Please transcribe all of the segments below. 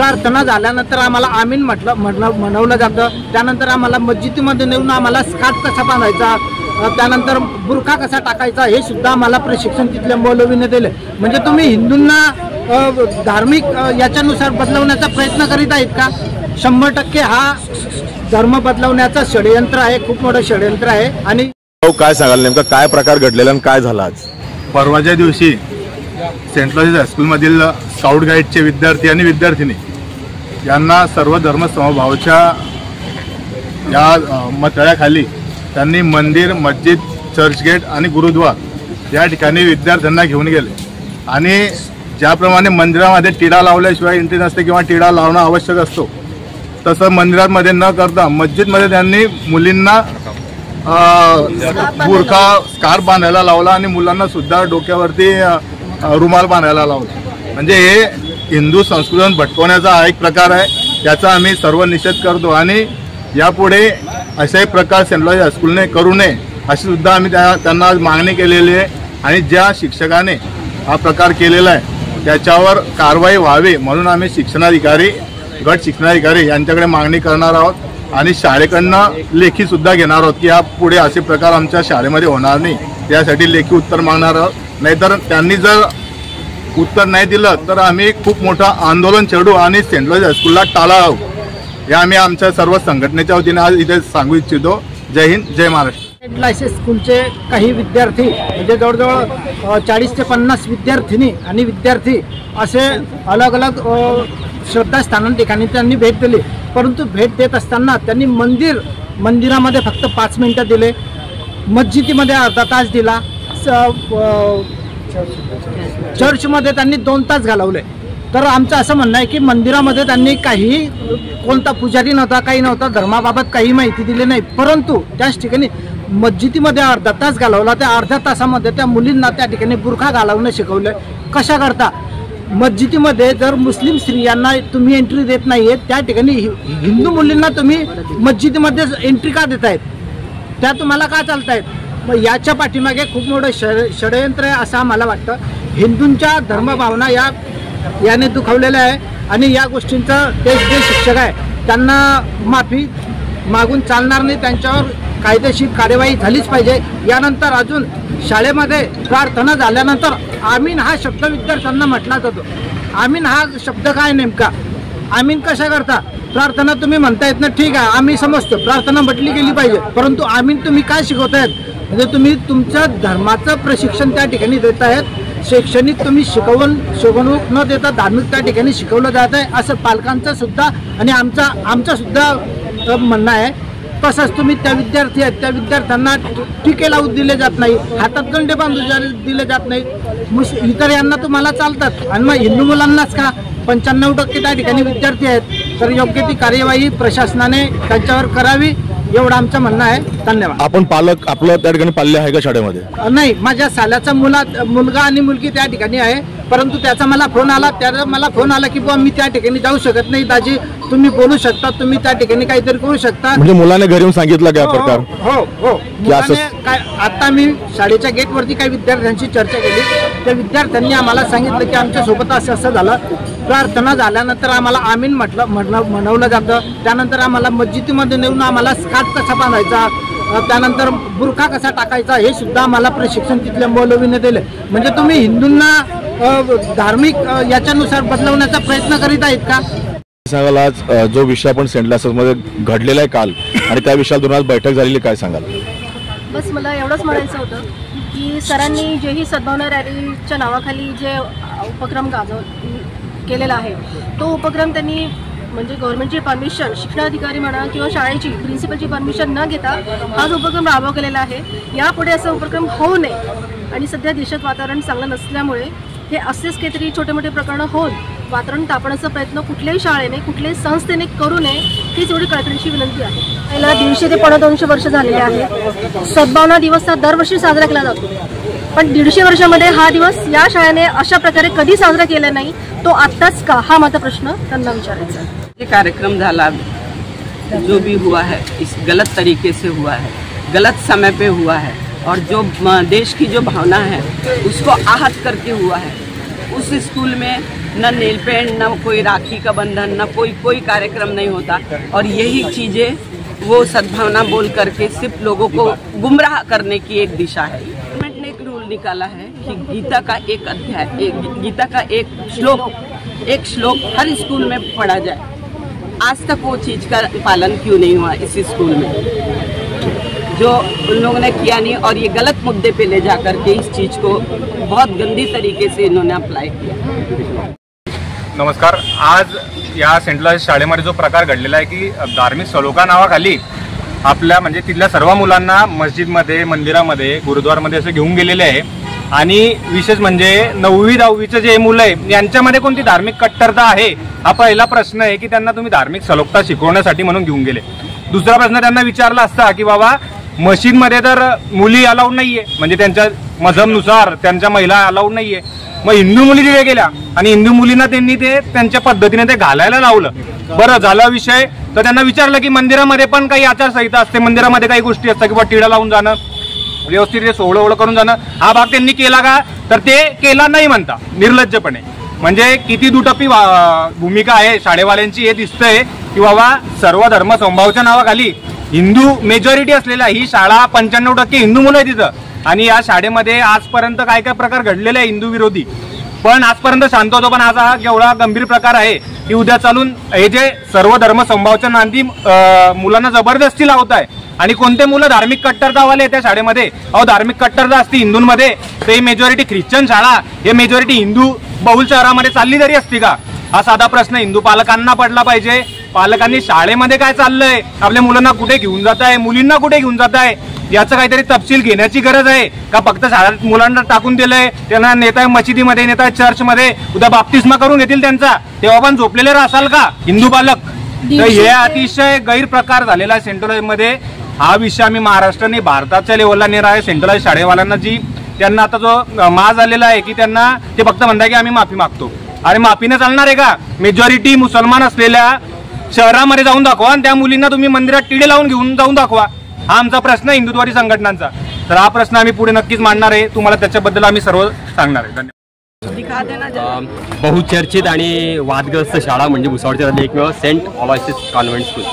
प्रार्थना झाल्यानंतर आम्हाला आमीन म्हणवलं जातं। त्यानंतर आम्हाला मस्जिदीमध्ये नेऊन आम्हाला स्कार्फ कसा बांधायचा, त्यानंतर बुरखा कसा टाकायचा हे सुद्धा आम्हाला प्रशिक्षण तिथल्या मौलवीने दिले। म्हणजे तुम्ही हिंदूंना धार्मिक याच्यानुसार बदलवण्याचा प्रयत्न करीत आहेत का? 100% हा धर्म बदलवण्याचा षडयंत्र आहे, खूप मोठं षडयंत्र आहे। आणि काय सांगाल नेमका काय प्रकार घडलेला आणि काय झाला आज? परवाच्या दिवशी सेंट लॉरेन्स हायस्कूलमधील स्काउट गाईडचे विद्यार्थी आणि विद्यार्थिनी यांना सर्व धर्म समभावाच्या या मतळ्याखाली त्यांनी मंदिर, मस्जिद, चर्चगेट आणि गुरुद्वार या ठिकाणी विद्यार्थ्यांना घेऊन गेले आणि ज्याप्रमाणे मंदिरामध्ये टिडा लावल्याशिवाय एंट्री नसते किंवा टिडा लावणं आवश्यक असतो, तसं मंदिरामध्ये न करता मस्जिदमध्ये त्यांनी मुलींना बुरखा स्कार्फ बांधायला लावला आणि मुलांना सुद्धा डोक्यावरती रुमाल बांधायला लावला। म्हणजे हे हिंदू संस्कृती भटकवण्याचा हा एक प्रकार आहे, याचा आम्ही सर्व निषेध करतो आणि यापुढे असे प्रकार सेंट लॉरेन्स हायस्कूलने करू नये अशी सुद्धा आम्ही त्यांना आज मागणी केलेली आहे। आणि ज्या शिक्षकाने हा प्रकार केलेला आहे त्याच्यावर कारवाई व्हावी म्हणून आम्ही शिक्षणाधिकारी, गट शिक्षणाधिकारी यांच्याकडे मागणी करणार आहोत आणि शाळेकडनं लेखी सुद्धा घेणार आहोत की यापुढे असे प्रकार आमच्या शाळेमध्ये होणार नाही, यासाठी लेखी उत्तर मागणार आहोत। नाहीतर त्यांनी जर उत्तर नाही दिलं तर आम्ही खूप मोठं आंदोलन छेडू आणि सेंट लॉरेन्स हायस्कूलला टाळा लावू, हे आम्ही आमच्या सर्व संघटनेच्या वतीने आज इथे सांगू इच्छितो। जय हिंद, जय महाराष्ट्र। सेंट लॉरेन्स स्कूलचे काही विद्यार्थी म्हणजे जवळजवळ 40 ते 50 विद्यार्थिनी आणि विद्यार्थी असे अलग अलग श्रद्धास्थानां ठिकाणी त्यांनी भेट दिली। परंतु भेट देत असताना त्यांनी मंदिरामध्ये फक्त 5 मिनिटं दिले, मस्जिदीमध्ये अर्धा तास दिला, चर्चमध्ये त्यांनी 2 तास घालवले। तर आमचं असं म्हणणं आहे की मंदिरामध्ये त्यांनी काही कोणता पुजारी नव्हता, काही नव्हता, धर्माबाबत काही माहिती दिली नाही, परंतु त्याच ठिकाणी मस्जिदीमध्ये अर्धा तास घालवला। त्या अर्ध्या तासामध्ये त्या मुलींना त्या ठिकाणी बुरखा घालवणं शिकवलं। कशा करता? मस्जिदीमध्ये जर मुस्लिम स्त्रियांना तुम्ही एंट्री देत नाहीये, त्या ठिकाणी हिंदू मुलींना तुम्ही मस्जिदीमध्ये एंट्री का देत आहेत? त्या तुम्हाला का चालतायत? मग याच्या पाठीमागे खूप मोठं षडयंत्र आहे असं आम्हाला वाटतं। हिंदूंच्या धर्मभावना याने दुखावलेल्या आहे आणि या गोष्टींचं ते जे शिक्षक आहे त्यांना माफी मागून चालणार नाही, त्यांच्यावर कायदेशीर कार्यवाही झालीच पाहिजे। यानंतर अजून शाळेमध्ये प्रार्थना झाल्यानंतर आमीन हा शब्द विद्यार्थ्यांना म्हटला जातो। आमीन हा शब्द काय नेमका? आमीन कशा करता? प्रार्थना तुम्ही म्हणतायत ना, ठीक आहे, आम्ही समजतो प्रार्थना म्हटली गेली पाहिजे, परंतु आमीन तुम्ही काय शिकवतायत? म्हणजे तुम्ही तुमच्या धर्माचं प्रशिक्षण त्या ठिकाणी देत आहेत, शैक्षणिक तुम्ही शिकवणूक न देता धार्मिक त्या ठिकाणी शिकवलं जात आहे असं पालकांचं सुद्धा आणि आमचं सुद्धा म्हणणं आहे। तसंच तुम्ही त्या विद्यार्थी आहेत त्या विद्यार्थ्यांना टिके लावून दिले जात नाही, हातात गंडे बांधून दिले जात नाही। इतर यांना तुम्हाला चालतात आणि मग हिंदू मुलांनाच का? 95% त्या ठिकाणी विद्यार्थी आहेत, तर योग्य ती कार्यवाही प्रशासनाने त्यांच्यावर करावी एवढं आमचं म्हणणं आहे। धन्यवाद। आपण पालक आपलं त्या ठिकाणी पाल्य आहे का शाळेमध्ये? नाही, माझ्या साल्याचा मुलगा आणि मुलगी त्या ठिकाणी आहे, परंतु त्याचा मला फोन आला की बुवा मी त्या ठिकाणी जाऊ शकत नाही, दाजी तुम्ही बोलू शकता, तुम्ही त्या ठिकाणी काहीतरी करू शकता। म्हणजे मुलाने घरी येऊन सांगितलं का प्रकार? हो काय आता मी शाळेच्या गेटवरती काही विद्यार्थ्यांशी चर्चा केली, त्या विद्यार्थ्यांनी आम्हाला सांगितलं की आमच्या सोबत असं झालं, प्रार्थना झाल्यानंतर आम्हाला आमीन म्हणवलं जातं, त्यानंतर आम्हाला मस्जिदीमध्ये नेऊन आम्हाला स्कार्फ कसा बांधायचा, त्यानंतर बुरखा कसा टाकायचा हे सुद्धा आम्हाला प्रशिक्षण तिथल्या मौलवीने दिले। म्हणजे तुम्ही हिंदूंना धार्मिक याच्यानुसार बदलवण्याचा प्रयत्न करीत आहेत का? सांगाल आज जो विषय आपण सेंट लॉरेन्समध्ये घडलेला आहे काल आणि त्या विषयावर आज बैठक झालेली, काय सांगाल? बस मला एवढंच म्हणायचं होतं की सरांनी जेही सद्भावना रॅलीच्या नावाखाली जे उपक्रम केलेला आहे तो उपक्रम त्यांनी म्हणजे गव्हर्नमेंटची परमिशन, शिक्षणाधिकारी म्हणा किंवा शाळेची प्रिन्सिपलची परमिशन न घेता हा जो उपक्रम राबवलेला आहे, यापुढे असा उपक्रम होऊ नये। आणि सध्या देशात वातावरण चांगलं नसल्यामुळे हे असेच काहीतरी छोटे मोठे प्रकरणं होऊन वातावरण तापण्याचा प्रयत्न कुठल्याही शाळेने, कुठल्याही संस्थेने करू नये हीच एवढी कळकळीची विनंती आहे। पहिला 150 ते 250 वर्ष झालेले आहेत। सद्भावना दिवस हा दरवर्षी साजरा केला जातो, पण 150 वर्षामध्ये हा दिवस या शाळेने अशा प्रकारे कधी साजरा केला नाही, तो आत्ताच का, हा माझा प्रश्न त्यांना विचारायचा आहे। ये कार्यक्रम झाला जो भी हुआ है इस गलत तरीके से हुआ है, गलत समय पे हुआ है और जो देश की जो भावना है उसको आहत करके हुआ है। उस स्कूल में न नेल पेंट, न कोई राखी का बंधन, न कोई कार्यक्रम नहीं होता। और यही चीज़ें वो सद्भावना बोल करके सिर्फ लोगों को गुमराह करने की एक दिशा है। गवर्नमेंट ने एक रूल निकाला है कि गीता का एक अध्याय, गीता का एक श्लोक हर स्कूल में पढ़ा जाए। आज तक वो चीज़ का पालन क्यों नहीं हुआ इस स्कूल में, जो उन लोगों ने किया नहीं, और ये गलत मुद्दे पे ले जा करके इस चीज़ को बहुत गंदी तरीके से इन्होंने अप्लाई किया। नमस्कार। आज या सेंट लॉरेन्स शाळेमध्ये जो प्रकार घडलेला आहे की धार्मिक श्लोका नावाखाली आपल्या म्हणजे तिथल्या सर्व मुलांना मस्जिदमध्ये, मंदिरामध्ये, गुरुद्वारमध्ये असे घेऊन गेलेले आहे। आणि विशेष म्हणजे 9वी 10वीचे जे मुलं आहे यांच्यामध्ये कोणती धार्मिक कट्टरता आहे हा पहिला प्रश्न आहे की त्यांना तुम्ही धार्मिक श्लोकता शिकवण्यासाठी म्हणून घेऊन गेले। दुसरा प्रश्न त्यांना विचारला असता की बाबा मस्जिदमध्ये तर मुली अलाउड नाहीये, म्हणजे त्यांच्या मजहबनुसार त्यांच्या महिला अलाउड नाहीये, मग हिंदू मुली तिथे गेल्या आणि हिंदू मुलींना त्यांनी ते त्यांच्या पद्धतीने ते घालायला लावलं। बरं झाला विषय, तर त्यांना विचारलं की मंदिरामध्ये पण काही आचारसंहिता असते, मंदिरामध्ये काही गोष्टी असतात किंवा टिळा लावून जाणं, व्यवस्थित सोहळं करून जाणं, हा भाग त्यांनी केला का, तर ते केला नाही म्हणता निर्लज्जपणे। म्हणजे किती दुटप्पी भूमिका आहे शाळेवाल्यांची हे दिसतंय की बाबा सर्व धर्म समभावाच्या नावाखाली हिंदू मेजॉरिटी असलेल्या ही शाळा 95% हिंदू मुलं आहे तिथं, आणि या शाळेमध्ये आजपर्यंत काय काय प्रकार घडलेले आहे हिंदू विरोधी, पण आजपर्यंत शांत होतो। पण आज हा एवढा गंभीर प्रकार आहे की उद्या चालून हे जे सर्व धर्म समभावाच्या नांदी मुलांना जबरदस्ती लावत आहे। आणि कोणते मुलं धार्मिक कट्टरतावाले त्या शाळेमध्ये, अहो धार्मिक कट्टरता असती हिंदूंमध्ये तर ही मेजॉरिटी ख्रिश्चन शाळा, हे मेजॉरिटी हिंदू बहुल शहरामध्ये चालली तरी असती का, हा साधा प्रश्न हिंदू पालकांना पडला पाहिजे। पालकांनी शाळेमध्ये काय चाललंय, आपल्या मुलांना कुठे घेऊन जात आहे, मुलींना कुठे घेऊन जात आहे, याचं काहीतरी तपशील घेण्याची गरज आहे का फक्त शाळेत मुलांना टाकून दिलंय, त्यांना नेताय मशिदीमध्ये, नेताय चर्चमध्ये, उद्या बाप्तिस्मा करून घेतील त्यांचा, तेव्हा पण झोपलेले राहाल का हिंदू पालक। तर हे अतिशय गैरप्रकार झालेला आहे सेंट्रल मध्ये। हा विषय आम्ही महाराष्ट्राने भारताच्या लेवलला नेला आहे। सेंट्रल शाळेवाल्यांना जी त्यांना आता जो माज आलेला आहे की त्यांना ते फक्त म्हणताय की आम्ही माफी मागतो। अरे माफीने चालणार आहे का? मेजॉरिटी मुसलमान असलेल्या शहरामध्ये जाऊन दाखवा आणि त्या मुलींना तुम्ही मंदिरात टिळे लावून घेऊन जाऊन दाखवा, हा आमचा प्रश्न आहे हिंदुत्ववादी संघटनांचा। तर हा प्रश्न आम्ही पुढे नक्कीच मांडणार आहे, तुम्हाला त्याच्याबद्दल आम्ही सर्व सांगणार आहे। धन्यवाद। बहुचर्चित आणि वादग्रस्त शाळा म्हणजे भुसावळच्या एकमेव सेंट अलोयसिस कॉन्व्हेंट स्कूल।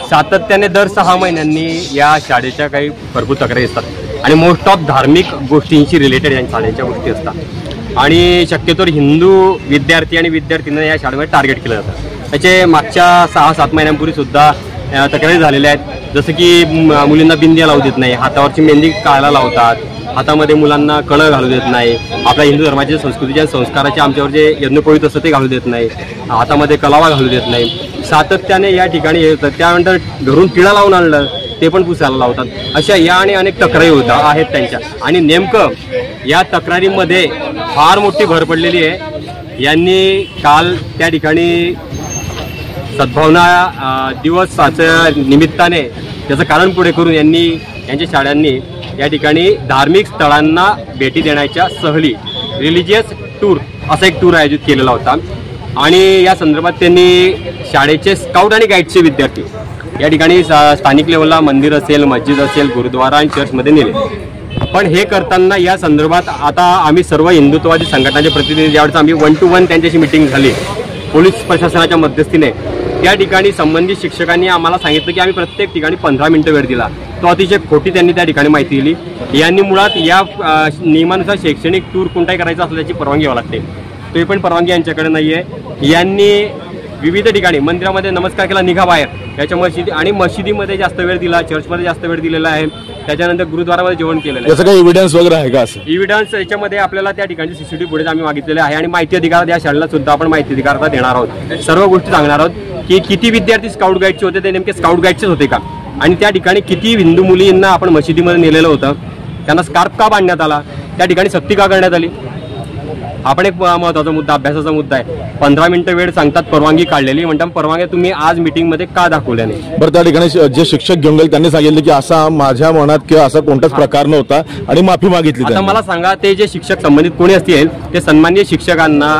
सातत्याने दर 6 महिन्यांनी या शाळेच्या काही भरपूर तक्रारी असतात आणि मोस्ट ऑफ धार्मिक गोष्टींशी रिलेटेड या शाळेच्या गोष्टी असतात आणि शक्यतो हिंदू विद्यार्थी आणि विद्यार्थ्यांना या शाळेमध्ये टार्गेट केलं जातं। त्याचे मागच्या 6-7 महिन्यांपूर्वी सुद्धा तक्रारी झालेल्या आहेत, जसं की मुलींना बिंदिया लावू देत नाही, हातावरची मेहंदी काढायला लावतात, हातामध्ये मुलांना कळं घालू देत नाही, आपल्या हिंदू धर्माच्या संस्कृतीच्या संस्काराचे आमच्यावर जे यज्ञोपवीत असतं ते घालू देत नाही, हातामध्ये कलावा घालू देत नाही, सातत्याने या ठिकाणी येतात। त्यानंतर घरून टिळा लावून आणलं ते पण पुसायला लावतात। अशा या आणि अनेक तक्रारी होता आहेत त्यांच्या, आणि नेमकं या तक्रारीमध्ये फार मोठी भर पडलेली आहे। यांनी काल त्या ठिकाणी सद्भावना दिवसाच्या निमित्ताने त्याचं कारण पुढे करून यांच्या शाळांनी या ठिकाणी धार्मिक स्थळांना भेटी देण्याच्या सहली रिलिजियस टूर असा एक टूर आयोजित केलेला होता आणि या संदर्भात त्यांनी शाळेचे स्काउट आणि गाईडचे विद्यार्थी या ठिकाणी स्थानिक लेवलला मंदिर असेल, मस्जिद असेल, गुरुद्वारा आणि चर्चमध्ये नेले। पण हे करताना या संदर्भात आता आम्ही सर्व हिंदुत्ववादी संघटनांचे प्रतिनिधी ज्यावेळेस आम्ही 1 to 1 त्यांच्याशी मीटिंग झाली पोलीस प्रशासनाच्या मध्यस्थीने, त्या ठिकाणी संबंधित शिक्षकांनी आम्हाला सांगितलं की आम्ही प्रत्येक ठिकाणी 15 मिनिटं वेळ दिला, तो अतिशय खोटी त्यांनी त्या ठिकाणी माहिती दिली। यांनी मुळात या नियमानुसार शैक्षणिक टूर कोणताही करायचा असल्याची त्याची परवानगी घ्यावी लागते, तो पण परवानगी यांच्याकडे नाही आहे। यांनी विविध ठिकाणी मंदिरामध्ये नमस्कार केला निघा बाहेर, याच्या मशिदीमध्ये जास्त वेळ दिला, चर्चमध्ये जास्त वेळ दिलेला आहे, त्याच्यानंतर गुरुद्वारामध्ये जेवण केलेलं आहे। याचं काही एव्हिडन्स वगैरे आहे का? असं एव्हिडन्स याच्यामध्ये आपल्याला त्या ठिकाणी CCTV फुटेज आम्ही मागितलेले आहे आणि माहिती अधिकार या शाळेला सुद्धा आपण माहिती अधिकार देणार आहोत। सर्व गोष्टी सांगणार आहोत की किती विद्यार्थी स्काउट गाईडचे होते, ते नेमके स्काउट गाईडचेच होते का, आणि त्या ठिकाणी किती हिंदू मुलींना आपण मशिदीमध्ये नेलेलं होतं, त्यांना स्कार्फ का बांधण्यात आला, त्या ठिकाणी सक्ती का करण्यात आली, आपण एक महत्त्वाचा मुद्दा, अभ्यासाचा मुद्दा आहे। 15 मिनिटं वेळ सांगतात, परवानगी काढलेली, म्हणतात परवानगी तुम्ही आज मीटिंगमध्ये का दाखवल्या नाही? बरं, त्या ठिकाणी जे शिक्षक घेऊन गेले त्यांनी सांगितलं की असा माझ्या मनात किंवा असा कोणताच प्रकार नव्हता आणि माफी मागितली। आता मला सांगा, ते जे शिक्षक संबंधित कोणी असतील ते सन्माननीय शिक्षकांना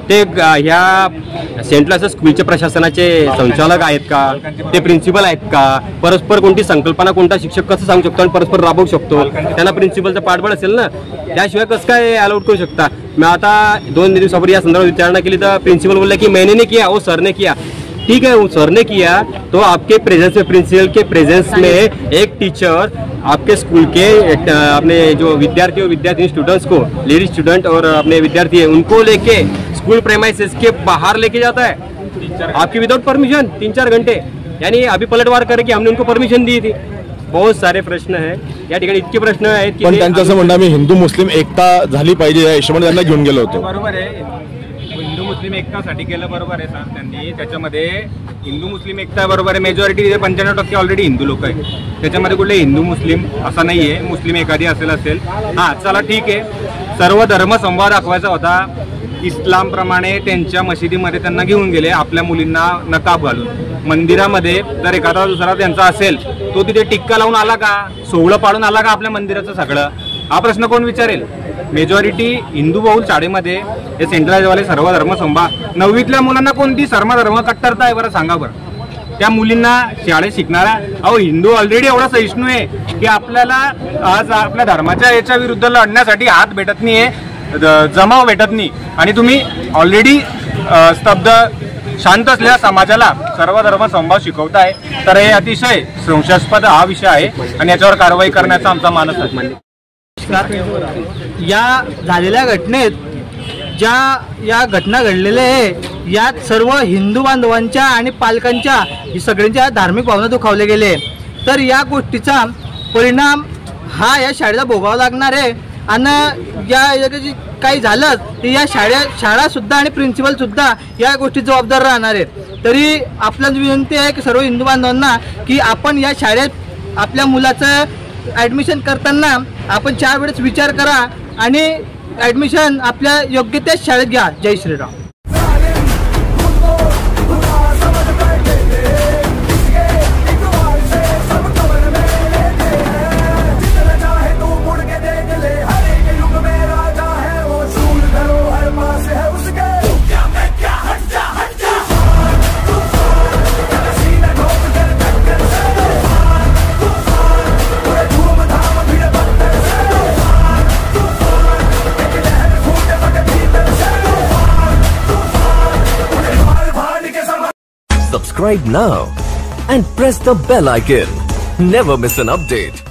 ते ह्या सेंट क्लासेस स्कूलचे प्रशासनाचे संचालक आहेत का, ते प्रिन्सिपल आहेत का, परस्पर कोणती संकल्पना कोणता शिक्षक कसं सांगू शकतो आणि परस्पर राबवू शकतो, त्यांना प्रिन्सिपलचं पाठबळ असेल ना, त्याशिवाय कसं काय अलाउट करू शकता. मी आता 2 दिवसापूर्वी या संदर्भात विचारणा केली तर प्रिन्सिपल बोलला की मैंने नहीं किया, वो सर ने किया. ठीक है, वो सर ने किया तो आपके प्रेजेंस में, प्रिंसिपल के प्रेजेंस में एक टीचर आपके स्कूल के अपने जो विद्यार्थी और विद्यार्थी स्टूडेंट्स को, लेडीज स्टूडेंट और अपने विद्यार्थी है उनको लेके स्कूल प्रेमाइसेस के बाहर लेके जाता है आपकी विदाउट परमिशन 3-4 घंटे. यानी अभी पलटवार करे की हमने उनको परमिशन दी थी. बहुत सारे प्रश्न आहे या ठिकाणी, इतके प्रश्न आहेत की पण त्यांचं असं म्हणणं, आम्ही हिंदू मुस्लिम एकता झाली पाहिजे या हिशोबाने त्यांना घेऊन गेलो होतो. बरोबर आहे, हिंदू मुस्लिम एकतासाठी केलं, बरोबर आहे सर. त्यांनी त्याच्यामध्ये हिंदू मुस्लिम एकता बरोबर आहे. मेजॉरिटी 95% ऑलरेडी हिंदू लोक आहे, त्याच्यामध्ये कुठले हिंदू मुस्लिम असा नाही आहे. मुस्लिम एखादी असेल हां चला ठीक आहे. सर्व धर्म संवाद दाखवायचा होता. इस्लामप्रमाणे त्यांच्या मशिदीमध्ये त्यांना घेऊन गेले, आपल्या मुलींना नकाब घालून. मंदिरामध्ये जर एखादा दुसरा त्यांचा असेल तो तिथे टिक्का लावून आला का, सोहळं पाडून आला का आपल्या मंदिराचं सगळं, हा प्रश्न कोण विचारेल. मेजॉरिटी हिंदू बहुल शाळेमध्ये हे सेंट्रलाइजवाले सर्व धर्म संभा 9वीतल्या मुलांना कोणती धर्म कट्टरता आहे बरं सांगा बरं. त्या मुलींना शाळेत शिकणारा, अहो हिंदू ऑलरेडी एवढा सहिष्णू आहे की आपल्याला आज आपल्या धर्माच्या याच्या विरुद्ध लढण्यासाठी हात भेटत नाही आहे, जमाव भेटत नाही, आणि तुम्ही ऑलरेडी स्तब्ध शांत असलेल्या समाजाला सर्व धर्म संभाव शिकवताय. तर हे अतिशय संशयास्पद हा विषय आहे आणि याच्यावर कारवाई करण्याचा आमचा मानस आहे. या झालेल्या घटनेत ज्या या घटना घडलेल्या आहे यात सर्व हिंदू बांधवांच्या आणि पालकांच्या सगळ्यांच्या धार्मिक भावना दुखावले गेले. तर या गोष्टीचा परिणाम हा या शाळेला भोगावा लागणार आहे. आणि या काही झालं तर या शाळासुद्धा आणि प्रिन्सिपलसुद्धा या गोष्टीत जबाबदार राहणार आहे. तरी आपल्याला विनंती आहे की सर्व हिंदू बांधवांना की आपण या शाळेत आपल्या मुलाचं ॲडमिशन करताना आपण 4 वेळेस विचार करा आणि ॲडमिशन आपल्या योग्य त्याच शाळेत घ्या. जय Shriram. Subscribe now and press the bell icon. Never miss an update.